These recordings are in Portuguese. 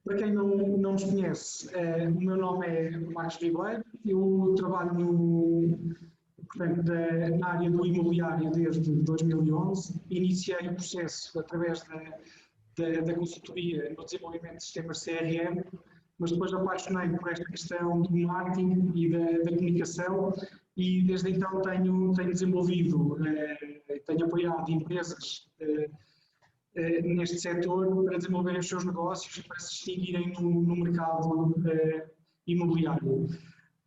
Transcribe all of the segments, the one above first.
Para quem não nos conhece, o meu nome é Marcos Ribeiro, eu trabalho portanto, na área do imobiliário desde 2011. Iniciei o processo através da consultoria no desenvolvimento de sistemas CRM, mas depois apaixonei-me por esta questão do marketing e da comunicação e desde então tenho desenvolvido, tenho apoiado empresas neste setor para desenvolverem os seus negócios e para se distinguirem no mercado imobiliário.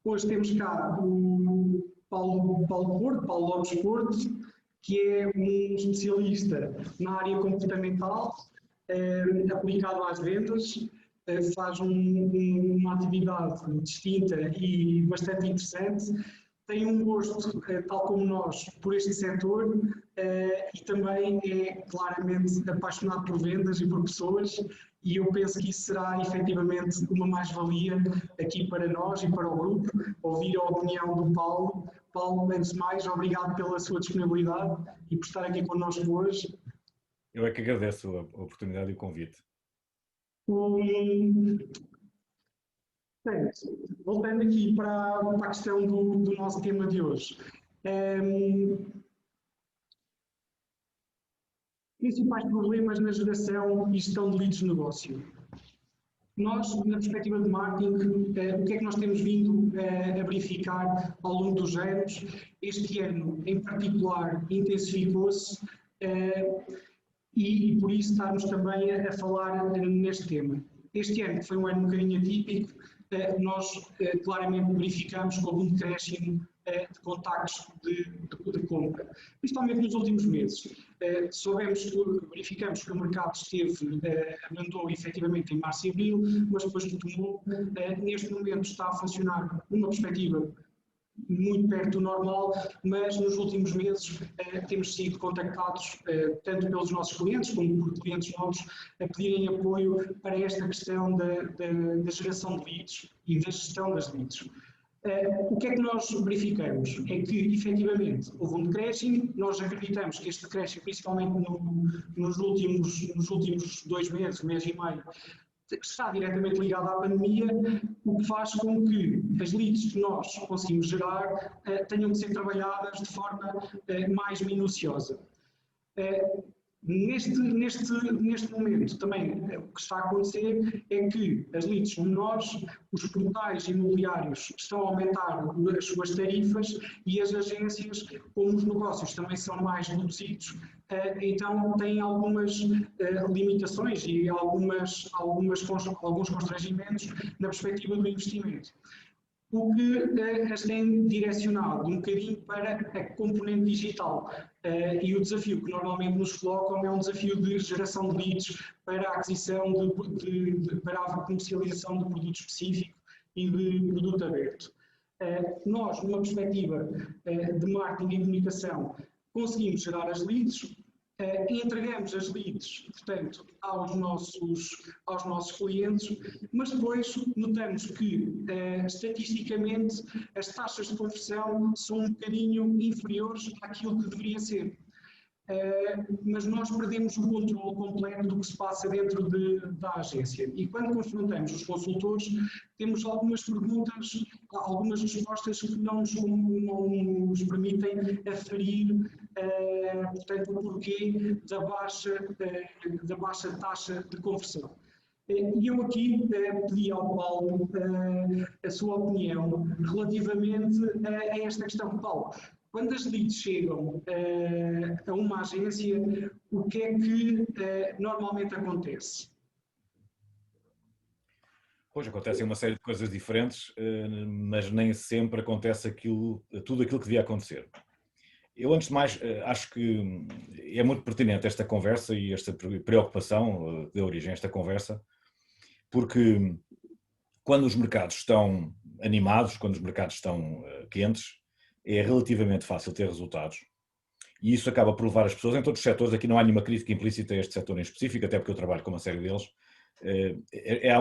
Hoje temos cá o Paulo Lopes Porto, que é um especialista na área comportamental, aplicado às vendas, faz uma atividade distinta e bastante interessante, tem um gosto, tal como nós, por este setor e também é claramente apaixonado por vendas e por pessoas, e eu penso que isso será efetivamente uma mais-valia aqui para nós e para o grupo, ouvir a opinião do Paulo. Paulo, antes de mais, obrigado pela sua disponibilidade e por estar aqui connosco hoje. Eu é que agradeço a oportunidade e o convite. Voltando aqui para a questão do nosso tema de hoje. Principais problemas na geração e gestão de leads de negócio. Nós, na perspectiva de marketing, o que é que nós temos vindo a verificar ao longo dos anos? Este ano, em particular, intensificou-se e por isso estarmos também a falar neste tema. Este ano, que foi um ano um bocadinho atípico, nós claramente verificamos que houve um decréscimo de contactos de compra, principalmente nos últimos meses. Verificamos que o mercado andou efetivamente em março e abril, mas depois retomou. Neste momento está a funcionar numa perspectiva muito perto do normal, mas nos últimos meses temos sido contactados tanto pelos nossos clientes como por clientes novos a pedirem apoio para esta questão da geração de leads e da gestão das leads. O que é que nós verificamos? É que, efetivamente, houve um decréscimo. Nós acreditamos que este decréscimo, principalmente nos últimos 2 meses, mês e meio, está diretamente ligado à pandemia, o que faz com que as leads que nós conseguimos gerar tenham de ser trabalhadas de forma mais minuciosa. Neste momento também o que está a acontecer é que as leads são menores, os portais imobiliários estão a aumentar as suas tarifas e as agências, como os negócios também são mais reduzidos, então têm algumas limitações e alguns constrangimentos na perspectiva do investimento. O que as tem direcionado um bocadinho para a componente digital. E o desafio que normalmente nos colocam é um desafio de geração de leads para a aquisição, para a comercialização de produto específico e de produto aberto. Nós, numa perspectiva de marketing e comunicação, conseguimos gerar as leads, entregamos as leads, portanto, aos nossos clientes, mas depois notamos que, estatisticamente, as taxas de conversão são um bocadinho inferiores àquilo que deveria ser. Mas nós perdemos o controle completo do que se passa dentro da agência. E quando confrontamos os consultores, temos algumas perguntas, algumas respostas que não nos permitem aferir, portanto, o porquê da baixa taxa de conversão. E eu aqui pedi ao Paulo a sua opinião relativamente a esta questão. Paulo, quando as leads chegam a uma agência, o que é que normalmente acontece? Pois, acontecem uma série de coisas diferentes, mas nem sempre acontece tudo aquilo que devia acontecer. Eu, antes de mais, acho que é muito pertinente esta conversa e esta preocupação que deu origem a esta conversa, porque quando os mercados estão animados, quando os mercados estão quentes, é relativamente fácil ter resultados e isso acaba por levar as pessoas em todos os setores. Aqui não há nenhuma crítica implícita a este setor em específico, até porque eu trabalho com uma série deles.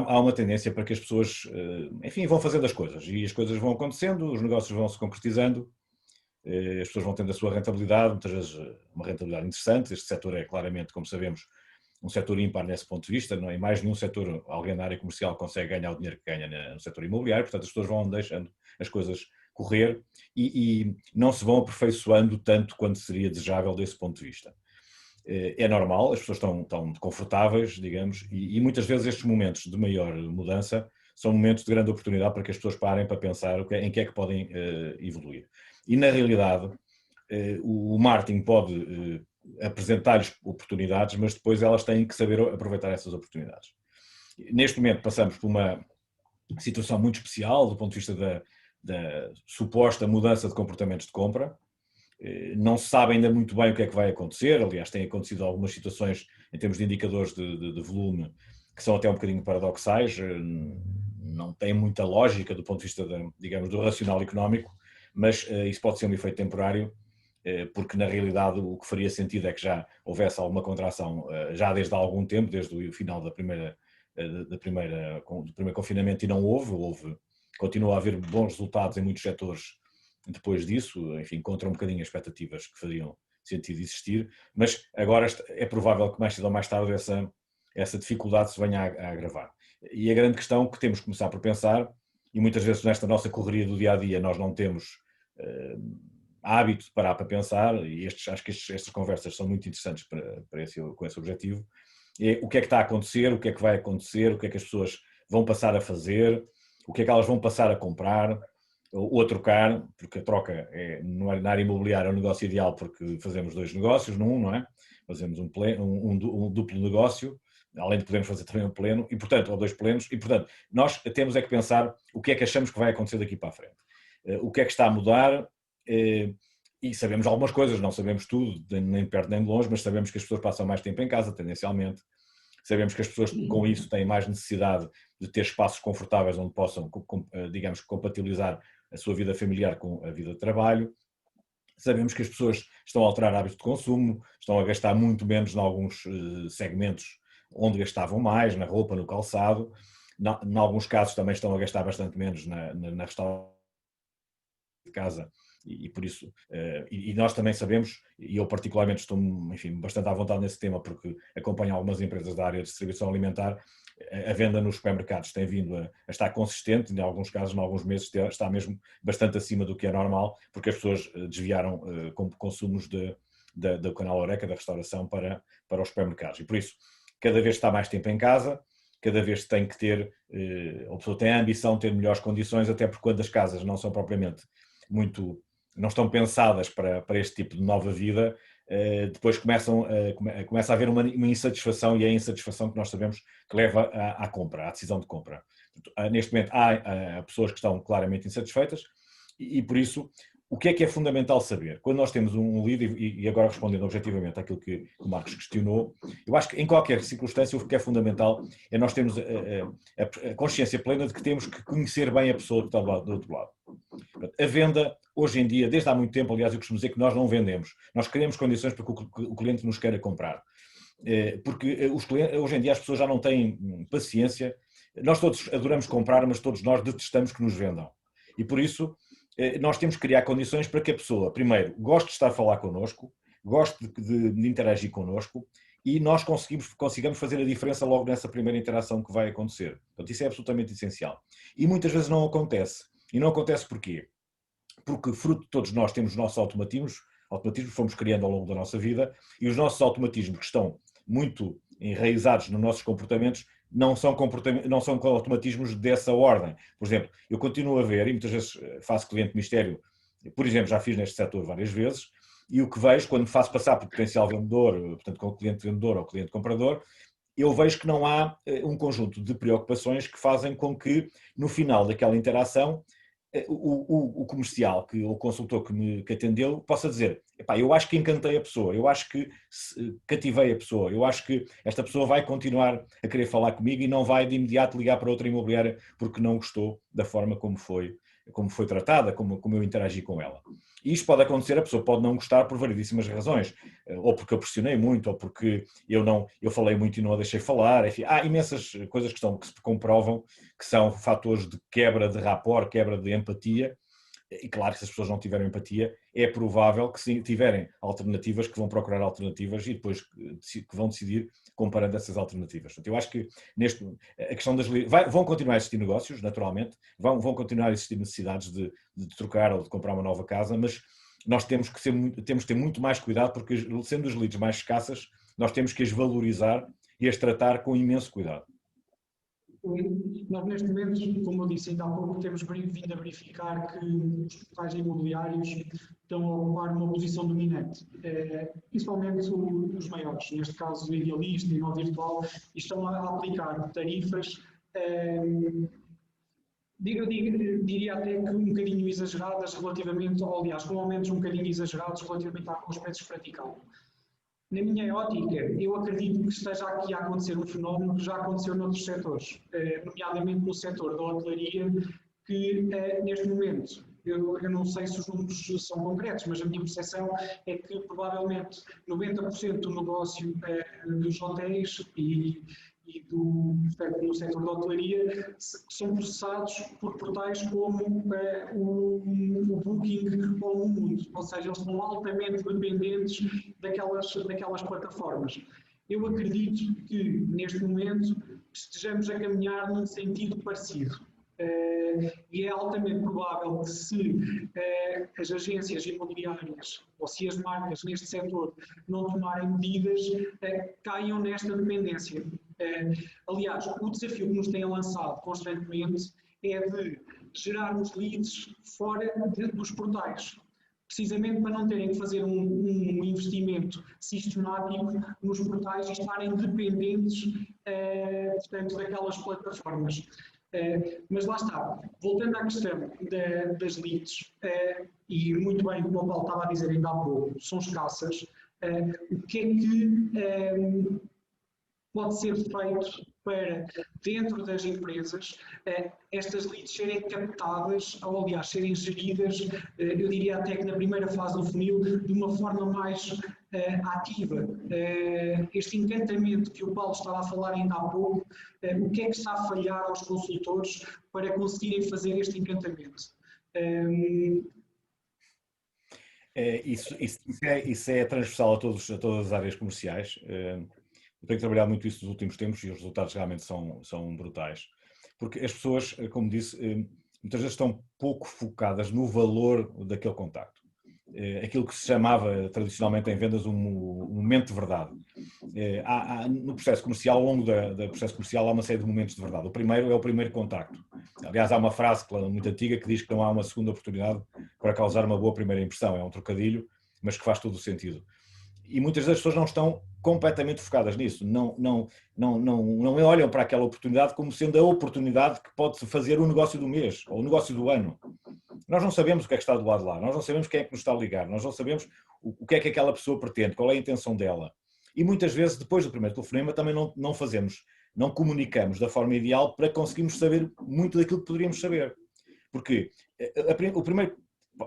Há uma tendência para que as pessoas, enfim, vão fazendo as coisas e as coisas vão acontecendo, os negócios vão se concretizando, as pessoas vão tendo a sua rentabilidade, muitas vezes uma rentabilidade interessante. Este setor é claramente, como sabemos, um setor ímpar nesse ponto de vista, não é? Em mais nenhum setor alguém na área comercial consegue ganhar o dinheiro que ganha no setor imobiliário, portanto as pessoas vão deixando as coisas correr e não se vão aperfeiçoando tanto quanto seria desejável desse ponto de vista. É normal, as pessoas estão confortáveis, digamos, e muitas vezes estes momentos de maior mudança são momentos de grande oportunidade para que as pessoas parem para pensar em que é que podem evoluir. E na realidade, o marketing pode apresentar-lhes oportunidades, mas depois elas têm que saber aproveitar essas oportunidades. Neste momento passamos por uma situação muito especial do ponto de vista da suposta mudança de comportamentos de compra. Não se sabe ainda muito bem o que é que vai acontecer, aliás têm acontecido algumas situações em termos de indicadores de volume que são até um bocadinho paradoxais, não tem muita lógica do ponto de vista, digamos, do racional económico, mas isso pode ser um efeito temporário, porque na realidade o que faria sentido é que já houvesse alguma contração já desde há algum tempo, desde o final do primeiro confinamento, e não houve, continua a haver bons resultados em muitos setores depois disso, enfim, contra um bocadinho as expectativas que fariam sentido existir, mas agora é provável que mais cedo ou mais tarde essa dificuldade se venha a agravar. E a grande questão que temos que começar por pensar, e muitas vezes nesta nossa correria do dia-a-dia nós não temos hábito de parar para pensar, e acho que estas conversas são muito interessantes com esse objetivo, é o que é que está a acontecer, o que é que vai acontecer, o que é que as pessoas vão passar a fazer, o que é que elas vão passar a comprar, ou a trocar, porque a troca na área imobiliária é um negócio ideal porque fazemos dois negócios num, não é? Fazemos um duplo negócio, além de podermos fazer também um pleno, e portanto, ou dois plenos, e portanto, nós temos é que pensar o que é que achamos que vai acontecer daqui para a frente. O que é que está a mudar, e sabemos algumas coisas, não sabemos tudo, nem de perto nem de longe, mas sabemos que as pessoas passam mais tempo em casa, tendencialmente. Sabemos que as pessoas com isso têm mais necessidade de ter espaços confortáveis onde possam, digamos, compatibilizar a sua vida familiar com a vida de trabalho. Sabemos que as pessoas estão a alterar hábitos de consumo, estão a gastar muito menos em alguns segmentos onde gastavam mais, na roupa, no calçado. Em alguns casos também estão a gastar bastante menos na restauração de casa. E por isso, e nós também sabemos, e eu particularmente estou, enfim, bastante à vontade nesse tema porque acompanho algumas empresas da área de distribuição alimentar, a venda nos supermercados tem vindo a estar consistente, em alguns casos, em alguns meses está mesmo bastante acima do que é normal, porque as pessoas desviaram consumos do canal Horeca, da restauração, para os supermercados. E por isso, cada vez está mais tempo em casa, cada vez tem que ter, a pessoa tem a ambição de ter melhores condições, até porque quando as casas não são propriamente não estão pensadas para este tipo de nova vida, depois começa a haver uma insatisfação, e é a insatisfação que nós sabemos que leva à compra, à decisão de compra. Neste momento há pessoas que estão claramente insatisfeitas e por isso o que é fundamental saber? Quando nós temos um lead, e agora respondendo objetivamente àquilo que o Marcos questionou, eu acho que em qualquer circunstância o que é fundamental é nós termos a consciência plena de que temos que conhecer bem a pessoa que está do outro lado. A venda, hoje em dia, desde há muito tempo, aliás, eu costumo dizer que nós não vendemos. Nós criamos condições para que o cliente nos queira comprar. Porque hoje em dia as pessoas já não têm paciência. Nós todos adoramos comprar, mas todos nós detestamos que nos vendam. E por isso nós temos que criar condições para que a pessoa, primeiro, goste de estar a falar connosco, goste de interagir connosco, e nós consigamos fazer a diferença logo nessa primeira interação que vai acontecer. Portanto, isso é absolutamente essencial. E muitas vezes não acontece. E não acontece porquê? Porque fruto de todos nós temos os nossos automatismos fomos criando ao longo da nossa vida, e os nossos automatismos que estão muito enraizados nos nossos comportamentos não são automatismos dessa ordem. Por exemplo, eu continuo a ver, e muitas vezes faço cliente mistério, por exemplo, já fiz neste setor várias vezes, e o que vejo quando me faço passar por potencial vendedor, portanto com o cliente vendedor ou cliente comprador, eu vejo que não há um conjunto de preocupações que fazem com que, no final daquela interação, o comercial, o consultor que atendeu, possa dizer: epá, eu acho que encantei a pessoa, eu acho que cativei a pessoa, eu acho que esta pessoa vai continuar a querer falar comigo e não vai de imediato ligar para outra imobiliária porque não gostou da forma como foi tratada, como eu interagi com ela. E isto pode acontecer, a pessoa pode não gostar por variedíssimas razões, ou porque eu pressionei muito, ou porque eu falei muito e não a deixei falar, enfim, há imensas coisas que se comprovam que são fatores de quebra de rapport, quebra de empatia, e claro que se as pessoas não tiverem empatia, é provável que se tiverem alternativas, que vão procurar alternativas e depois que vão decidir comparando essas alternativas. Portanto, eu acho que a questão vão continuar a existir negócios, naturalmente, vão continuar a existir necessidades de trocar ou de comprar uma nova casa, mas nós temos que ter muito mais cuidado, porque sendo as leads mais escassas, nós temos que as valorizar e as tratar com imenso cuidado. Nós, neste momento, como eu disse ainda há pouco, temos vindo a verificar que os portais imobiliários estão a ocupar uma posição dominante, principalmente os maiores, neste caso o Idealista e o Virtual, e estão a aplicar tarifas, eu diria até que um bocadinho exageradas relativamente, ou aliás, com aumentos um bocadinho exagerados relativamente aos preços praticados. Na minha ótica, eu acredito que esteja aqui a acontecer um fenómeno que já aconteceu noutros setores, nomeadamente no setor da hotelaria, que neste momento, eu não sei se os números são concretos, mas a minha percepção é que provavelmente 90% do negócio dos hotéis e no setor da hotelaria são processados por portais como o Booking ou o Mundo, ou seja, eles são altamente dependentes daquelas plataformas. Eu acredito que, neste momento, estejamos a caminhar num sentido parecido. E é altamente provável que se as agências imobiliárias ou se as marcas neste setor não tomarem medidas, caiam nesta dependência. Aliás, o desafio que nos têm lançado constantemente é de gerarmos leads fora dos portais, precisamente para não terem que fazer um investimento sistemático nos portais e estarem dependentes, portanto, daquelas plataformas. Mas lá está, voltando à questão das leads, e muito bem, como o Paulo estava a dizer ainda há pouco, são escassas, o que é que pode ser feito para, dentro das empresas, estas leads serem captadas, ou aliás, serem geridas, eu diria até que na primeira fase do funil, de uma forma mais ativa. Este encantamento que o Paulo estava a falar ainda há pouco, o que é que está a falhar aos consultores para conseguirem fazer este encantamento? Isso é transversal a todas as áreas comerciais. Eu tenho trabalhado muito isso nos últimos tempos e os resultados realmente são brutais. Porque as pessoas, como disse, muitas vezes estão pouco focadas no valor daquele contacto. Aquilo que se chamava tradicionalmente em vendas um momento de verdade. No processo comercial, ao longo do processo comercial, há uma série de momentos de verdade. O primeiro é o primeiro contacto. Aliás, há uma frase muito antiga que diz que não há uma segunda oportunidade para causar uma boa primeira impressão. É um trocadilho, mas que faz todo o sentido. E muitas das pessoas não estão completamente focadas nisso, não olham para aquela oportunidade como sendo a oportunidade que pode fazer o negócio do mês ou o negócio do ano. Nós não sabemos o que é que está do lado de lá, nós não sabemos quem é que nos está a ligar, nós não sabemos o que é que aquela pessoa pretende, qual é a intenção dela. E muitas vezes, depois do primeiro telefonema, também não comunicamos da forma ideal para conseguirmos saber muito daquilo que poderíamos saber. Porque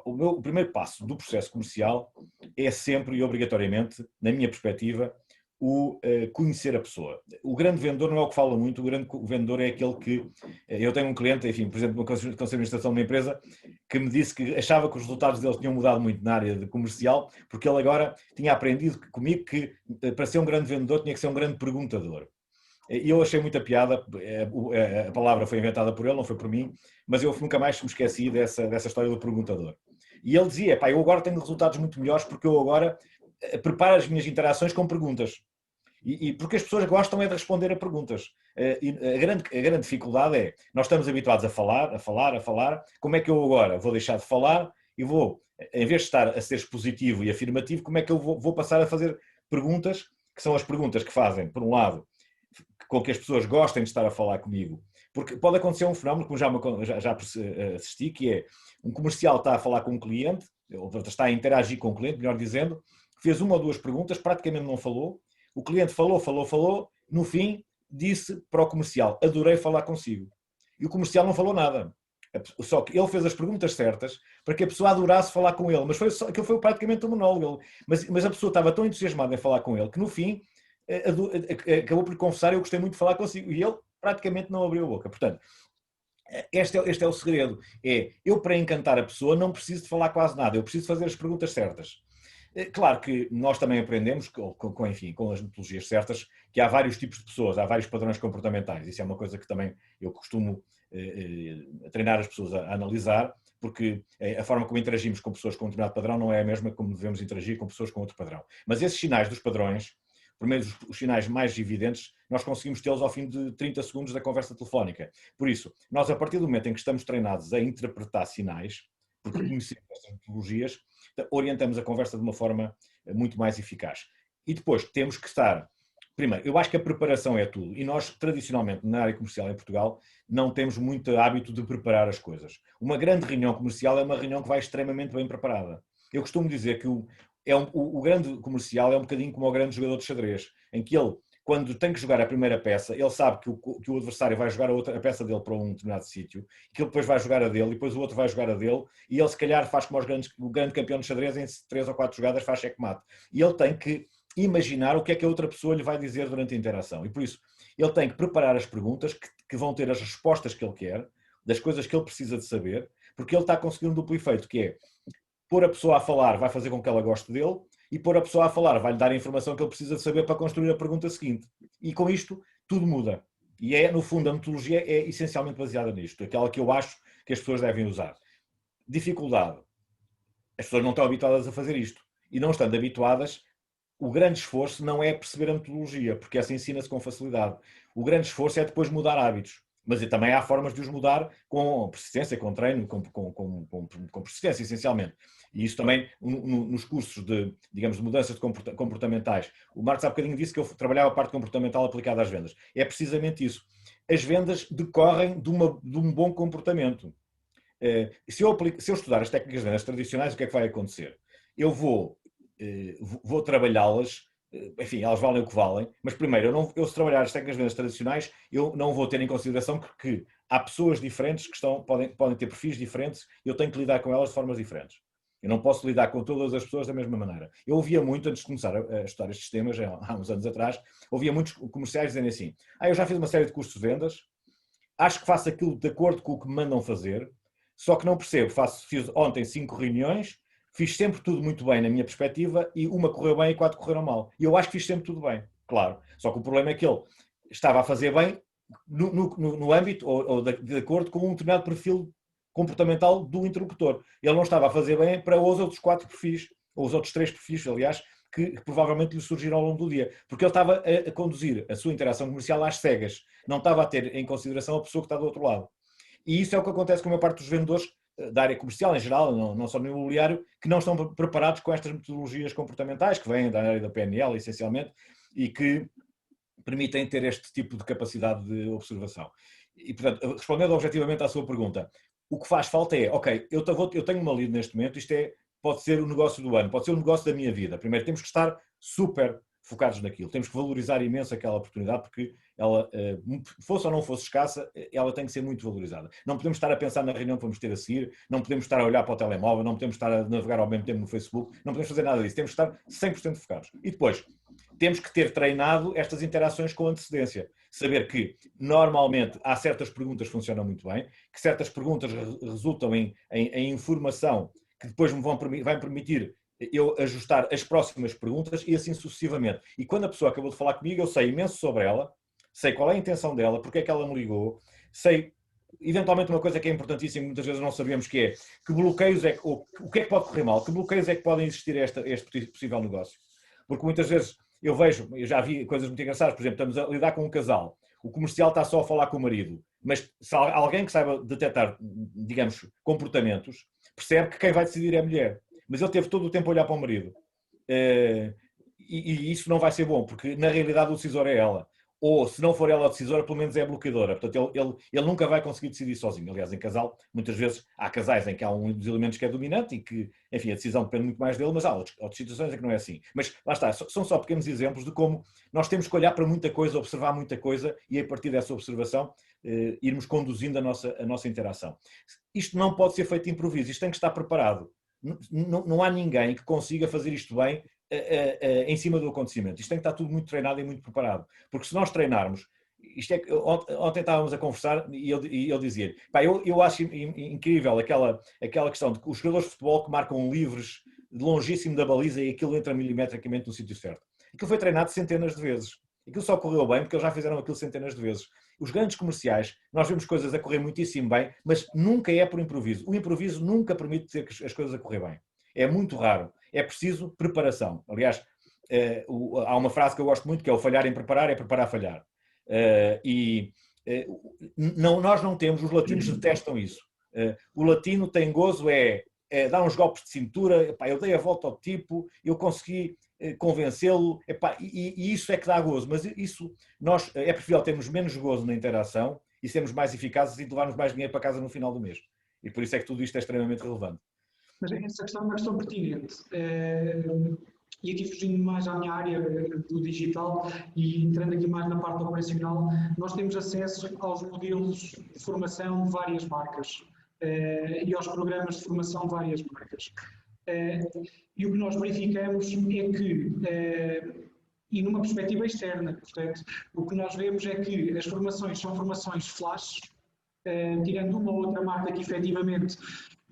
o primeiro passo do processo comercial é sempre e obrigatoriamente, na minha perspectiva, o conhecer a pessoa. O grande vendedor não é o que fala muito, o grande vendedor é aquele que... Eu tenho um cliente, enfim, por exemplo, no Conselho de Administração de uma empresa, que me disse que achava que os resultados deles tinham mudado muito na área de comercial, porque ele agora tinha aprendido comigo que para ser um grande vendedor tinha que ser um grande perguntador. E eu achei muita piada, a palavra foi inventada por ele, não foi por mim, mas eu nunca mais me esqueci dessa história do perguntador. E ele dizia, eu agora tenho resultados muito melhores porque eu agora preparo as minhas interações com perguntas. E porque as pessoas gostam é de responder a perguntas. E a grande dificuldade é, nós estamos habituados a falar, como é que eu agora vou deixar de falar e vou, em vez de estar a ser expositivo e afirmativo, como é que eu vou passar a fazer perguntas, que são as perguntas que fazem, por um lado, com que as pessoas gostem de estar a falar comigo. Porque pode acontecer um fenómeno, como já assisti, que é um comercial está a falar com um cliente, ou está a interagir com o cliente, melhor dizendo, fez uma ou duas perguntas, praticamente não falou, o cliente falou, no fim disse para o comercial, adorei falar consigo. E o comercial não falou nada. Só que ele fez as perguntas certas para que a pessoa adorasse falar com ele, mas aquilo foi praticamente um monólogo. Mas a pessoa estava tão entusiasmada em falar com ele que no fim acabou por confessar, eu gostei muito de falar consigo. E ele praticamente não abriu a boca. Portanto, este é o segredo. Eu, para encantar a pessoa, não preciso de falar quase nada. Eu preciso fazer as perguntas certas. Claro que nós também aprendemos, enfim, com as metodologias certas, que há vários tipos de pessoas, há vários padrões comportamentais. Isso é uma coisa que também eu costumo treinar as pessoas a analisar, porque a forma como interagimos com pessoas com um determinado padrão não é a mesma como devemos interagir com pessoas com outro padrão. Mas esses sinais dos padrões, primeiro os sinais mais evidentes, nós conseguimos tê-los ao fim de 30 segundos da conversa telefónica. Por isso, nós a partir do momento em que estamos treinados a interpretar sinais, porque conhecemos estas metodologias, orientamos a conversa de uma forma muito mais eficaz. E depois temos que estar... Primeiro, eu acho que a preparação é tudo. E nós, tradicionalmente, na área comercial em Portugal, não temos muito hábito de preparar as coisas. Uma grande reunião comercial é uma reunião que vai extremamente bem preparada. Eu costumo dizer que o grande comercial é um bocadinho como o grande jogador de xadrez, em que ele, quando tem que jogar a primeira peça, ele sabe que o adversário vai jogar a peça dele para um determinado sítio, que ele depois vai jogar a dele, e depois o outro vai jogar a dele, e ele se calhar faz como o grande campeão de xadrez, em 3 ou 4 jogadas faz checkmate. E ele tem que imaginar o que é que a outra pessoa lhe vai dizer durante a interação. E por isso, ele tem que preparar as perguntas que vão ter as respostas que ele quer, das coisas que ele precisa de saber, porque ele está a conseguir um duplo efeito, que é pôr a pessoa a falar vai fazer com que ela goste dele, e pôr a pessoa a falar vai-lhe dar a informação que ele precisa de saber para construir a pergunta seguinte. E com isto, tudo muda. E no fundo, a metodologia é essencialmente baseada nisto, aquela que eu acho que as pessoas devem usar. Dificuldade. As pessoas não estão habituadas a fazer isto. E não estando habituadas, o grande esforço não é perceber a metodologia, porque essa ensina-se com facilidade. O grande esforço é depois mudar hábitos. Mas também há formas de os mudar com persistência, com treino, com persistência, essencialmente. E isso também nos cursos de, digamos, de mudanças comportamentais. O Marcos há bocadinho disse que eu trabalhava a parte comportamental aplicada às vendas. É precisamente isso. As vendas decorrem de um bom comportamento. Se eu estudar as técnicas de vendas tradicionais, o que é que vai acontecer? Eu vou trabalhá-las, enfim, elas valem o que valem, mas primeiro, se trabalhar as técnicas de vendas tradicionais, eu não vou ter em consideração que há pessoas diferentes que podem ter perfis diferentes e eu tenho que lidar com elas de formas diferentes. Eu não posso lidar com todas as pessoas da mesma maneira. Eu ouvia muito, antes de começar a estudar estes temas, há uns anos atrás, ouvia muitos comerciais dizendo assim, eu já fiz uma série de cursos de vendas, acho que faço aquilo de acordo com o que me mandam fazer, só que não percebo, fiz ontem 5 reuniões, fiz sempre tudo muito bem na minha perspectiva e uma correu bem e 4 correram mal. E eu acho que fiz sempre tudo bem, claro. Só que o problema é que ele estava a fazer bem no âmbito ou de acordo com um determinado perfil comportamental do interlocutor. Ele não estava a fazer bem para os outros 4 perfis, ou os outros 3 perfis, aliás, que provavelmente lhe surgiram ao longo do dia. Porque ele estava a conduzir a sua interação comercial às cegas. Não estava a ter em consideração a pessoa que está do outro lado. E isso é o que acontece com a maior parte dos vendedores da área comercial em geral, não só no imobiliário, que não estão preparados com estas metodologias comportamentais, que vêm da área da PNL, essencialmente, e que permitem ter este tipo de capacidade de observação. E, portanto, respondendo objetivamente à sua pergunta, o que faz falta é, ok, eu tenho uma lead neste momento, pode ser o negócio do ano, pode ser o negócio da minha vida. Primeiro, temos que estar super focados naquilo. Temos que valorizar imenso aquela oportunidade, porque ela, fosse ou não fosse escassa, ela tem que ser muito valorizada. Não podemos estar a pensar na reunião que vamos ter a seguir, não podemos estar a olhar para o telemóvel, não podemos estar a navegar ao mesmo tempo no Facebook, não podemos fazer nada disso. Temos que estar 100% focados. E depois, temos que ter treinado estas interações com antecedência. Saber que, normalmente, há certas perguntas que funcionam muito bem, que certas perguntas resultam em informação que depois vai permitir eu ajustar as próximas perguntas e assim sucessivamente. E quando a pessoa acabou de falar comigo, eu sei imenso sobre ela, sei qual é a intenção dela, porque é que ela me ligou, sei, eventualmente uma coisa que é importantíssima, muitas vezes não sabemos, que é que bloqueios o que é que pode correr mal, que bloqueios é que podem existir a este possível negócio. Porque muitas vezes eu já vi coisas muito engraçadas, por exemplo, estamos a lidar com um casal, o comercial está só a falar com o marido, mas se alguém que saiba detectar, digamos, comportamentos, percebe que quem vai decidir é a mulher. Mas ele teve todo o tempo a olhar para o marido. E isso não vai ser bom, porque na realidade o decisor é ela. Ou, se não for ela a decisora, pelo menos é a bloqueadora. Portanto, ele nunca vai conseguir decidir sozinho. Aliás, em casal, muitas vezes há casais em que há um dos elementos que é dominante e que, enfim, a decisão depende muito mais dele, mas há outras situações em que não é assim. Mas, lá está, são só pequenos exemplos de como nós temos que olhar para muita coisa, observar muita coisa e, a partir dessa observação, irmos conduzindo a nossa interação. Isto não pode ser feito de improviso, isto tem que estar preparado. Não há ninguém que consiga fazer isto bem em cima do acontecimento. Isto tem que estar tudo muito treinado e muito preparado. Porque se nós treinarmos, ontem estávamos a conversar e eu dizia-lhe, eu acho incrível aquela questão de que os jogadores de futebol que marcam livres longíssimo da baliza e aquilo entra milimetricamente no sítio certo. Aquilo foi treinado centenas de vezes. Aquilo só correu bem porque eles já fizeram aquilo centenas de vezes. Os grandes comerciais, nós vemos coisas a correr muitíssimo bem, mas nunca é por improviso. O improviso nunca permite ter as coisas a correr bem. É muito raro. É preciso preparação. Aliás, há uma frase que eu gosto muito que é o falhar em preparar é preparar a falhar. Nós não temos, os latinos detestam isso. O latino tem gozo, dar uns golpes de cintura, epá, eu dei a volta ao tipo, eu consegui convencê-lo, e isso é que dá gozo, mas isso, é preferível termos menos gozo na interação e sermos mais eficazes e levarmos mais dinheiro para casa no final do mês. E por isso é que tudo isto é extremamente relevante. Mas essa questão é uma questão pertinente. E aqui fugindo mais à minha área do digital e entrando aqui mais na parte operacional, nós temos acesso aos modelos de formação de várias marcas e aos programas de formação de várias marcas. E o que nós verificamos é que, e numa perspectiva externa, portanto, o que nós vemos é que as formações são formações flash, tirando uma ou outra marca que efetivamente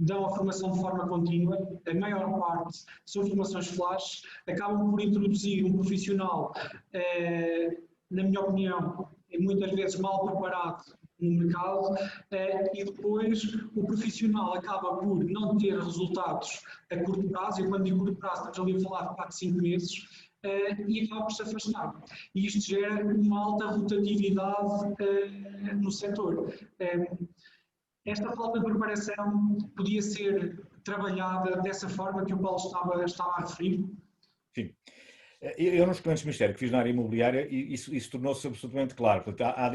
dão a formação de forma contínua, a maior parte são formações flash, acabam por introduzir um profissional, na minha opinião, muitas vezes mal preparado no mercado, e depois o profissional acaba por não ter resultados a curto prazo, e quando digo curto prazo estamos ali a falar de 4, 5 meses, e acaba por se afastar. E isto gera uma alta rotatividade no setor. Esta falta de preparação podia ser trabalhada dessa forma que o Paulo estava a referir? Sim. Eu nos clientes de mistério que fiz na área imobiliária, isso tornou-se absolutamente claro. Portanto, há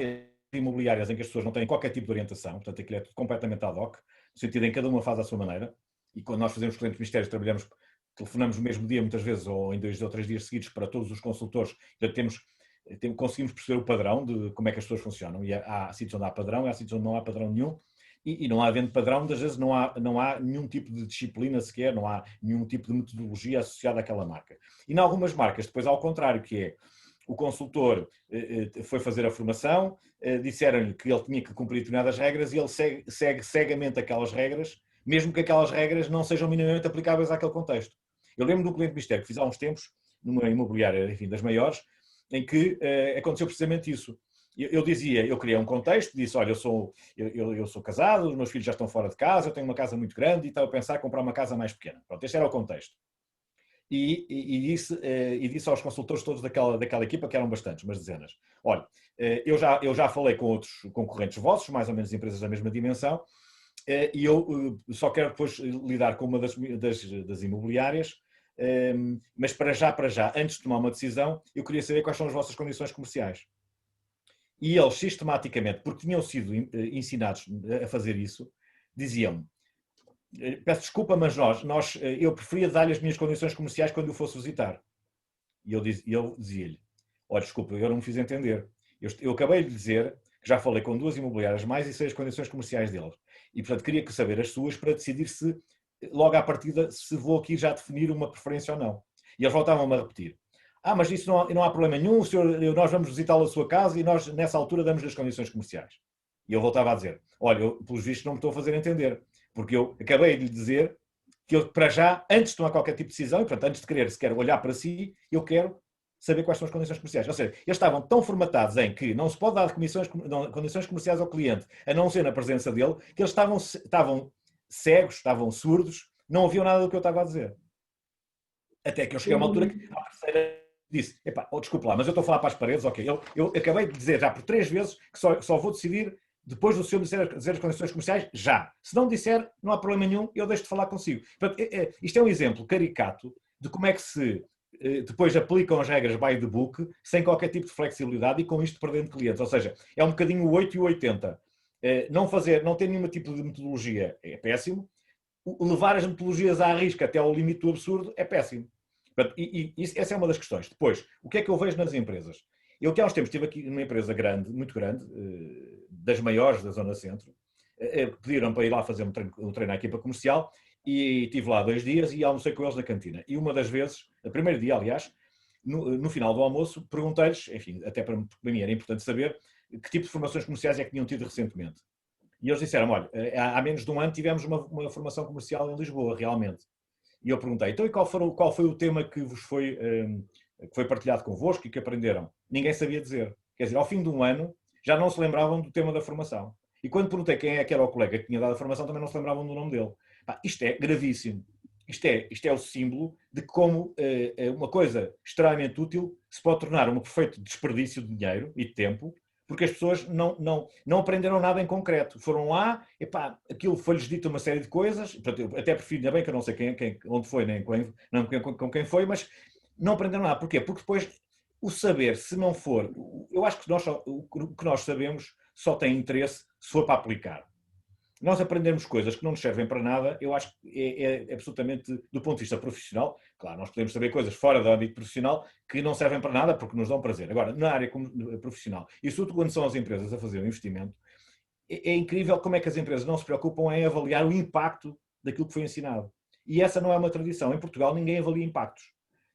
imobiliárias em que as pessoas não têm qualquer tipo de orientação, portanto aquilo é tudo completamente ad hoc, no sentido em que cada uma faz à sua maneira, e quando nós fazemos clientes de mistérios telefonamos no mesmo dia, muitas vezes, ou em 2 ou 3 dias seguidos para todos os consultores, portanto conseguimos perceber o padrão de como é que as pessoas funcionam, e há sítios onde há padrão, há sítios onde não há padrão nenhum, e não havendo padrão, muitas vezes não há nenhum tipo de disciplina sequer, não há nenhum tipo de metodologia associada àquela marca. E em algumas marcas, depois ao contrário, que é o consultor foi fazer a formação, disseram-lhe que ele tinha que cumprir determinadas regras e ele segue cegamente aquelas regras, mesmo que aquelas regras não sejam minimamente aplicáveis àquele contexto. Eu lembro de um cliente mistério que fiz há uns tempos, numa imobiliária, enfim, das maiores, em que aconteceu precisamente isso. Eu criei um contexto, disse, olha, eu sou casado, os meus filhos já estão fora de casa, eu tenho uma casa muito grande e estava a pensar em comprar uma casa mais pequena. Pronto, este era o contexto. E disse aos consultores todos daquela equipa, que eram bastantes, umas dezenas, olha, eu já falei com outros concorrentes vossos, mais ou menos empresas da mesma dimensão, e eu só quero depois lidar com uma das imobiliárias, mas para já, antes de tomar uma decisão, eu queria saber quais são as vossas condições comerciais. E eles, sistematicamente, porque tinham sido ensinados a fazer isso, diziam-me, peço desculpa, mas eu preferia dar-lhe as minhas condições comerciais quando o fosse visitar. E eu dizia-lhe, olha, desculpa, eu não me fiz entender. Eu acabei de dizer que já falei com 2 imobiliárias mais e sei as condições comerciais deles. E, portanto, queria saber as suas para decidir se, logo à partida, se vou aqui já definir uma preferência ou não. E eles voltavam-me a repetir. Mas isso não há problema nenhum, nós vamos visitá-lo a sua casa e nós, nessa altura, damos-lhe as condições comerciais. E eu voltava a dizer, olha, eu, pelos vistos, não me estou a fazer entender, porque eu acabei de lhe dizer que eu, para já, antes de tomar qualquer tipo de decisão, e, portanto, antes de querer sequer olhar para si, eu quero saber quais são as condições comerciais. Ou seja, eles estavam tão formatados em que não se pode dar condições comerciais ao cliente, a não ser na presença dele, que eles estavam cegos, estavam surdos, não ouviam nada do que eu estava a dizer. Até que eu cheguei a uma altura que, à terceira, disse, desculpa lá, mas eu estou a falar para as paredes, ok. Eu acabei de dizer já por 3 vezes que só vou decidir depois do senhor dizer as condições comerciais, já. Se não disser, não há problema nenhum, eu deixo de falar consigo. Portanto, isto é um exemplo caricato de como é que se depois aplicam as regras by the book, sem qualquer tipo de flexibilidade e com isto perdendo clientes. Ou seja, é um bocadinho o 8 e o 80. Não ter nenhum tipo de metodologia é péssimo. Levar as metodologias à risca até ao limite do absurdo é péssimo. Portanto, essa é uma das questões. Depois, o que é que eu vejo nas empresas? Eu, há uns tempos, estive aqui numa empresa grande, muito grande, das maiores da Zona Centro, pediram para ir lá fazer um treino à equipa comercial e estive lá 2 dias e almocei com eles na cantina. E uma das vezes, no primeiro dia, aliás, no final do almoço, perguntei-lhes, enfim, até para mim era importante saber, que tipo de formações comerciais é que tinham tido recentemente. E eles disseram, olha, há menos de um ano tivemos uma formação comercial em Lisboa, realmente. E eu perguntei, então e qual foi o tema que foi partilhado convosco e que aprenderam? Ninguém sabia dizer. Quer dizer, ao fim de um ano, já não se lembravam do tema da formação. E quando perguntei quem é que era o colega que tinha dado a formação, também não se lembravam do nome dele. Isto é gravíssimo. Isto é o símbolo de como uma coisa extremamente útil se pode tornar um perfeito desperdício de dinheiro e de tempo, porque as pessoas não aprenderam nada em concreto. Foram lá, aquilo foi-lhes dito uma série de coisas, eu até prefiro, ainda bem que eu não sei onde foi, nem com quem foi, mas não aprenderam nada. Porquê? Porque depois o saber, se não for, eu acho que o que nós sabemos só tem interesse se for para aplicar. Nós aprendermos coisas que não nos servem para nada, eu acho que é absolutamente, do ponto de vista profissional, claro, nós podemos saber coisas fora do âmbito profissional que não servem para nada porque nos dão prazer. Agora, na área profissional, e sobretudo quando são as empresas a fazer o investimento, é incrível como é que as empresas não se preocupam em avaliar o impacto daquilo que foi ensinado. E essa não é uma tradição. Em Portugal ninguém avalia impactos.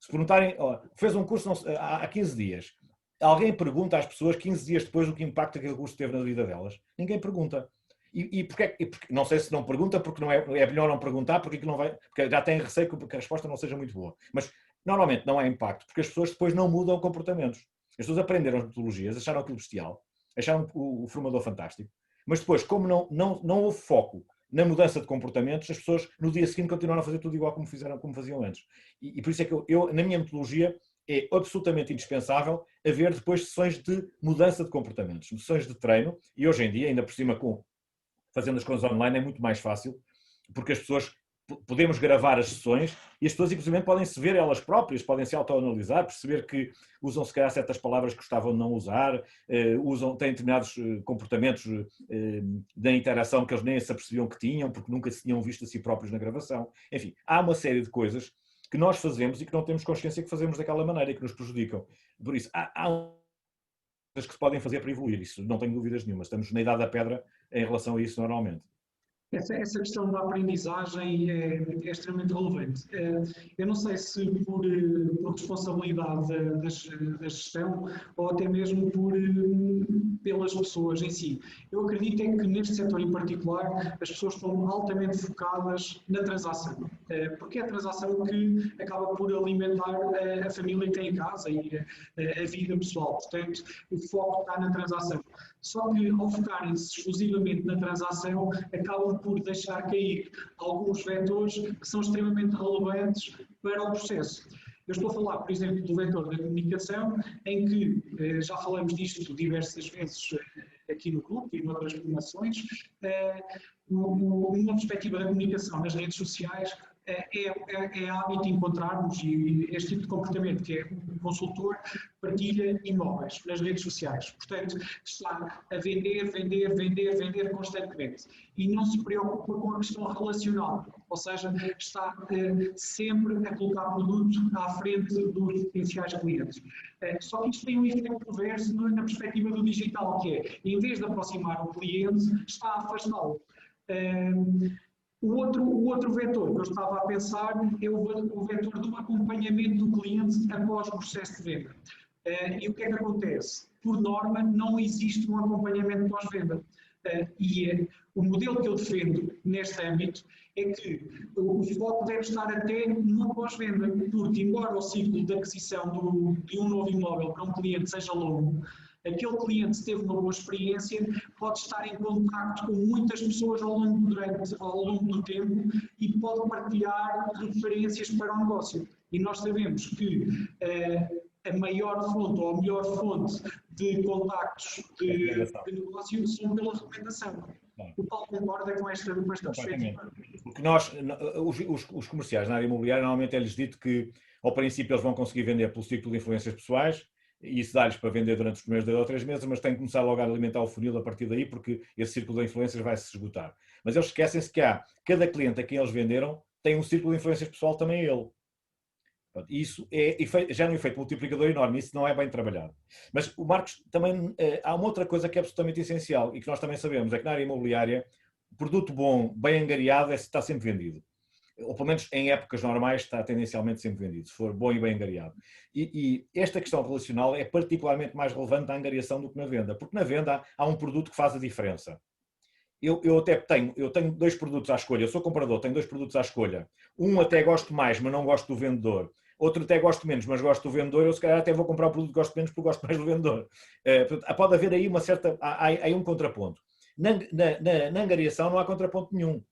Se perguntarem, fez um curso há 15 dias, alguém pergunta às pessoas 15 dias depois o que impacto aquele curso teve na vida delas? Ninguém pergunta. E porque, não sei se não pergunta, porque não é melhor não perguntar, porque já tem receio que a resposta não seja muito boa. Mas normalmente não há impacto, porque as pessoas depois não mudam comportamentos. As pessoas aprenderam as metodologias, acharam aquilo bestial, acharam o formador fantástico, mas depois, como não houve foco na mudança de comportamentos, as pessoas no dia seguinte continuaram a fazer tudo igual como faziam antes. E por isso é que eu, na minha metodologia, é absolutamente indispensável haver depois sessões de mudança de comportamentos, sessões de treino, e hoje em dia, ainda por cima fazendo as coisas online, é muito mais fácil, porque as pessoas, podemos gravar as sessões e as pessoas, inclusive, podem se ver elas próprias, podem se autoanalisar, perceber que usam, se calhar, certas palavras que gostavam de não usar, têm determinados comportamentos da interação que eles nem se apercebiam que tinham, porque nunca se tinham visto a si próprios na gravação. Enfim, há uma série de coisas que nós fazemos e que não temos consciência que fazemos daquela maneira e que nos prejudicam. Por isso, há coisas que se podem fazer para evoluir, isso não tenho dúvidas nenhuma. Estamos na idade da pedra em relação a isso normalmente. Essa questão da aprendizagem é extremamente relevante. Eu não sei se por responsabilidade da gestão ou até mesmo pelas pessoas em si. Eu acredito é que neste setor em particular as pessoas estão altamente focadas na transação, porque é a transação que acaba por alimentar a família que tem em casa e a vida pessoal. Portanto, o foco está na transação. Só que ao focarem-se exclusivamente na transação, acabam por deixar cair alguns vetores que são extremamente relevantes para o processo. Eu estou a falar, por exemplo, do vetor da comunicação, em que já falamos disto diversas vezes aqui no grupo e noutras formações. Uma perspectiva da comunicação nas redes sociais é hábito encontrarmos este tipo de comportamento, que é o consultor partilha imóveis nas redes sociais. Portanto, está a vender constantemente e não se preocupa com a questão relacional, ou seja, está sempre a colocar produto à frente dos potenciais clientes. Só que isto tem um efeito reverso na perspectiva do digital, que é, em vez de aproximar o cliente, está a afastá-lo. O outro vetor que eu estava a pensar é o vetor do acompanhamento do cliente após o processo de venda. E o que é que acontece? Por norma, não existe um acompanhamento pós-venda. O modelo que eu defendo neste âmbito é que o foco deve estar até no pós-venda, porque embora o ciclo de aquisição de um novo imóvel para um cliente seja longo, aquele cliente que teve uma boa experiência pode estar em contacto com muitas pessoas ao longo do tempo e pode partilhar referências para o negócio. E nós sabemos que a maior fonte ou a melhor fonte de contactos de negócio são pela recomendação. O Paulo concorda com esta perspectiva? Porque os comerciais na área imobiliária, normalmente é-lhes dito que, ao princípio, eles vão conseguir vender pelo ciclo de influências pessoais, e isso dá-lhes para vender durante os primeiros 2 ou 3 meses, mas tem que começar logo a alimentar o funil a partir daí, porque esse círculo de influências vai se esgotar. Mas eles esquecem-se que cada cliente a quem eles venderam tem um círculo de influências pessoal também ele. Isso já é um efeito multiplicador enorme, isso não é bem trabalhado. Mas o Marcos também, há uma outra coisa que é absolutamente essencial e que nós também sabemos, é que na área imobiliária, produto bom, bem angariado, está sempre vendido. Ou pelo menos em épocas normais está tendencialmente sempre vendido, se for bom e bem angariado. E esta questão relacional é particularmente mais relevante na angariação do que na venda, porque na venda há um produto que faz a diferença. eu até tenho dois produtos à escolha, eu sou comprador, tenho dois produtos à escolha. Um até gosto mais, mas não gosto do vendedor. Outro até gosto menos, mas gosto do vendedor. Eu se calhar até vou comprar o produto que gosto menos porque gosto mais do vendedor. Portanto, pode haver aí uma certa... Há um contraponto. Na angariação não há contraponto nenhum.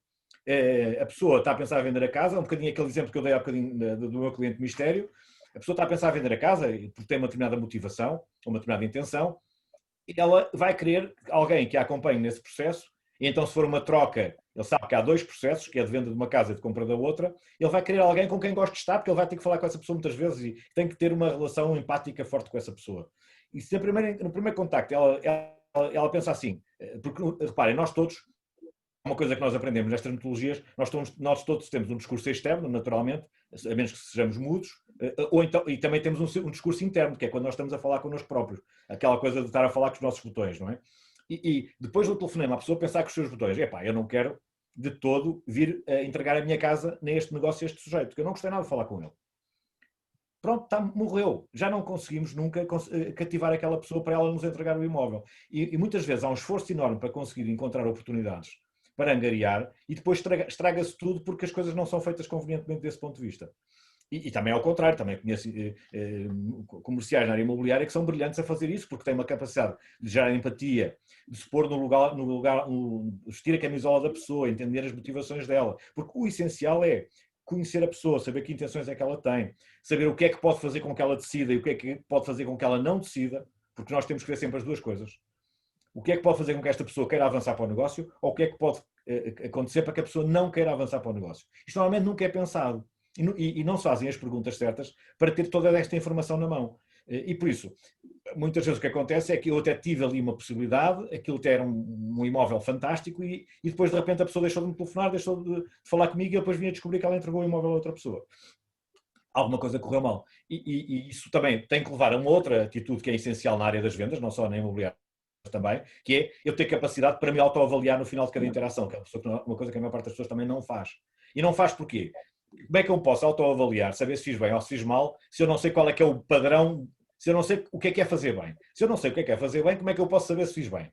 A pessoa está a pensar em vender a casa, um bocadinho aquele exemplo que eu dei há bocadinho do meu cliente mistério. A pessoa está a pensar em vender a casa porque tem uma determinada motivação, ou uma determinada intenção, e ela vai querer alguém que a acompanhe nesse processo. E então, se for uma troca, ele sabe que há dois processos, que é de venda de uma casa e de compra da outra, ele vai querer alguém com quem goste de estar, porque ele vai ter que falar com essa pessoa muitas vezes e tem que ter uma relação empática forte com essa pessoa. E se no primeiro contacto ela pensa assim, porque reparem, nós todos, uma coisa que nós aprendemos nestas metodologias, nós todos temos um discurso externo, naturalmente, a menos que sejamos mudos, ou então, e também temos um discurso interno, que é quando nós estamos a falar connosco próprios, aquela coisa de estar a falar com os nossos botões, não é? E depois do telefonema, a pessoa pensar com os seus botões, epá, eu não quero de todo vir a entregar a minha casa neste negócio a este sujeito, porque eu não gostei nada de falar com ele. Pronto, morreu. Já não conseguimos nunca cativar aquela pessoa para ela nos entregar o imóvel. E muitas vezes há um esforço enorme para conseguir encontrar oportunidades para angariar e depois estraga-se tudo porque as coisas não são feitas convenientemente desse ponto de vista. E também ao contrário, também conheço comerciais na área imobiliária que são brilhantes a fazer isso, porque têm uma capacidade de gerar empatia, de se pôr vestir a camisola da pessoa, entender as motivações dela. Porque o essencial é conhecer a pessoa, saber que intenções é que ela tem, saber o que é que pode fazer com que ela decida e o que é que pode fazer com que ela não decida, porque nós temos que ver sempre as duas coisas. O que é que pode fazer com que esta pessoa queira avançar para o negócio ou o que é que pode acontecer para que a pessoa não queira avançar para o negócio. Isto normalmente nunca é pensado. E não se fazem as perguntas certas para ter toda esta informação na mão. E por isso, muitas vezes o que acontece é que eu até tive ali uma possibilidade, aquilo até era um imóvel fantástico e depois de repente a pessoa deixou de me telefonar, deixou de falar comigo e depois vinha descobrir que ela entregou o imóvel a outra pessoa. Alguma coisa correu mal. E isso também tem que levar a uma outra atitude que é essencial na área das vendas, não só na imobiliária também, que é eu ter capacidade para me autoavaliar no final de cada interação, que é uma coisa que a maior parte das pessoas também não faz. E não faz porquê? Como é que eu posso autoavaliar, saber se fiz bem ou se fiz mal, se eu não sei qual é que é o padrão, se eu não sei o que é fazer bem? Se eu não sei o que é fazer bem, como é que eu posso saber se fiz bem?